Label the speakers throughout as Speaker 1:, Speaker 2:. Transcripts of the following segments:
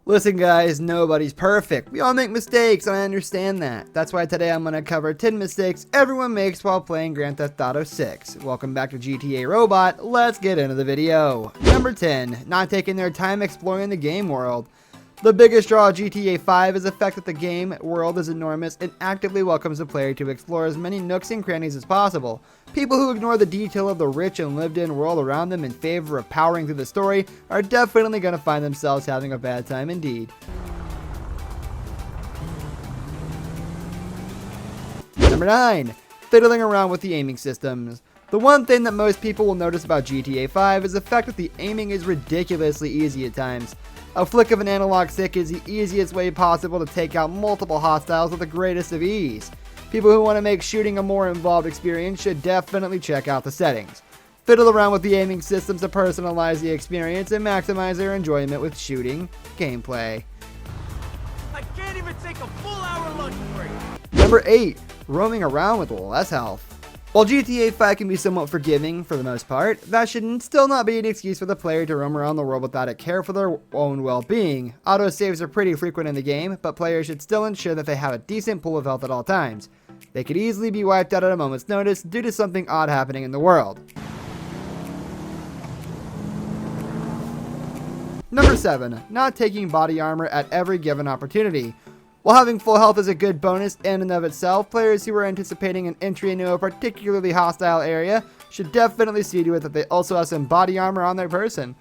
Speaker 1: Listen guys, nobody's perfect. We all make mistakes and I understand that. That's why today I'm going to cover 10 mistakes everyone makes while playing Grand Theft Auto 6. Welcome back to GTA Robot, let's get into the video. Number 10, not taking their time exploring the game world. The biggest draw of GTA 5 is the fact that the game world is enormous and actively welcomes the player to explore as many nooks and crannies as possible. People who ignore the detail of the rich and lived-in world around them in favor of powering through the story are definitely going to find themselves having a bad time indeed. Number 9. Fiddling around with the aiming systems. The one thing that most people will notice about GTA 5 is the fact that the aiming is ridiculously easy at times. A flick of an analog stick is the easiest way possible to take out multiple hostiles with the greatest of ease. People who want to make shooting a more involved experience should definitely check out the settings. Fiddle around with the aiming systems to personalize the experience and maximize their enjoyment with shooting gameplay.
Speaker 2: I can't even take a full hour lunch break.
Speaker 1: Number 8. Roaming around with less health. While GTA 5 can be somewhat forgiving for the most part, that should still not be an excuse for the player to roam around the world without a care for their own well-being. Autosaves are pretty frequent in the game, but players should still ensure that they have a decent pool of health at all times. They could easily be wiped out at a moment's notice due to something odd happening in the world. Number 7. Not taking body armor at every given opportunity. While having full health is a good bonus in and of itself, players who are anticipating an entry into a particularly hostile area should definitely see to it that they also have some body armor on their person.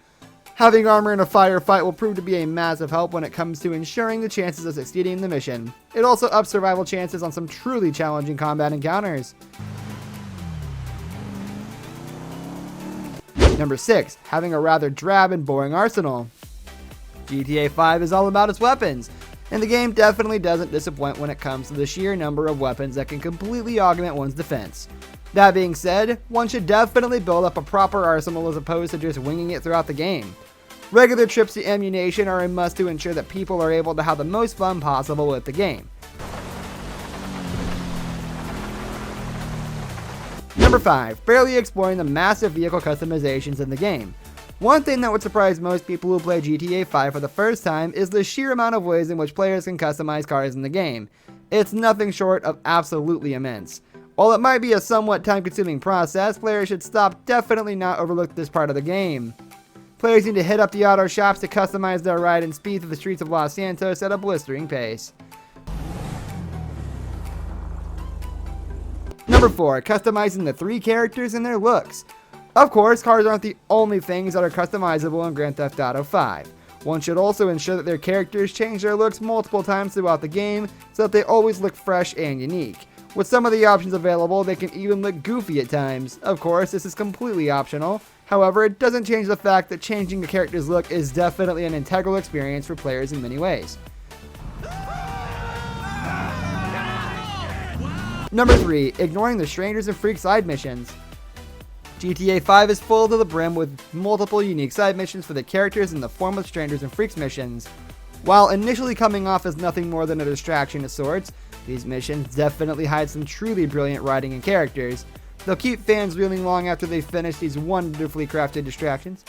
Speaker 1: Having armor in a firefight will prove to be a massive help when it comes to ensuring the chances of succeeding in the mission. It also ups survival chances on some truly challenging combat encounters. Number 6. Having a rather drab and boring arsenal. GTA 5 is all about its weapons, and the game definitely doesn't disappoint when it comes to the sheer number of weapons that can completely augment one's defense. That being said, one should definitely build up a proper arsenal as opposed to just winging it throughout the game. Regular trips to ammunition are a must to ensure that people are able to have the most fun possible with the game. Number 5. Barely exploring the massive vehicle customizations in the game. One thing that would surprise most people who play GTA 5 for the first time is the sheer amount of ways in which players can customize cars in the game. It's nothing short of absolutely immense. While it might be a somewhat time-consuming process, players should definitely not overlook this part of the game. Players need to hit up the auto shops to customize their ride and speed through the streets of Los Santos at a blistering pace. Number 4. Customizing the 3 characters and their looks. Of course, cars aren't the only things that are customizable in Grand Theft Auto 5. One should also ensure that their characters change their looks multiple times throughout the game so that they always look fresh and unique. With some of the options available, they can even look goofy at times. Of course, this is completely optional. However, it doesn't change the fact that changing the character's look is definitely an integral experience for players in many ways. Number 3. Ignoring the Strangers and Freaks side missions. GTA 5 is full to the brim with multiple unique side missions for the characters in the form of Strangers and Freaks missions. While initially coming off as nothing more than a distraction of sorts, these missions definitely hide some truly brilliant writing and characters. They'll keep fans reeling long after they finish these wonderfully crafted distractions.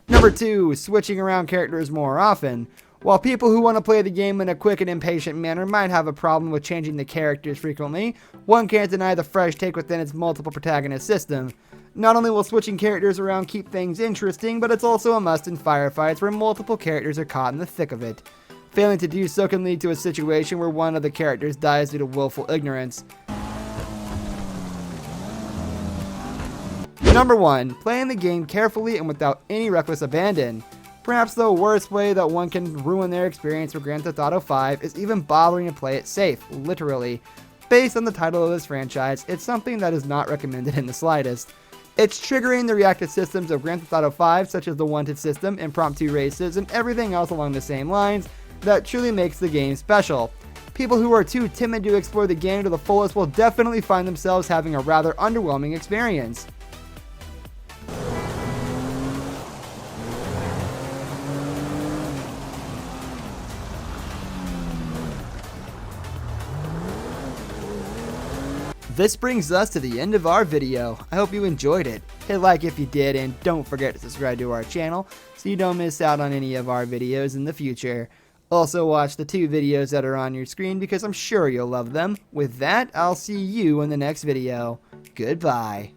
Speaker 1: Number 2. Switching around characters more often. While people who want to play the game in a quick and impatient manner might have a problem with changing the characters frequently, one can't deny the fresh take within its multiple protagonist system. Not only will switching characters around keep things interesting, but it's also a must in firefights where multiple characters are caught in the thick of it. Failing to do so can lead to a situation where one of the characters dies due to willful ignorance. Number 1. Playing the game carefully and without any reckless abandon. Perhaps the worst way that one can ruin their experience with Grand Theft Auto 5 is even bothering to play it safe, literally. Based on the title of this franchise, it's something that is not recommended in the slightest. It's triggering the reactive systems of Grand Theft Auto 5, such as the wanted system, impromptu races, and everything else along the same lines, that truly makes the game special. People who are too timid to explore the game to the fullest will definitely find themselves having a rather underwhelming experience. This brings us to the end of our video. I hope you enjoyed it. Hit like if you did, and don't forget to subscribe to our channel so you don't miss out on any of our videos in the future. Also watch the 2 videos that are on your screen because I'm sure you'll love them. With that, I'll see you in the next video. Goodbye.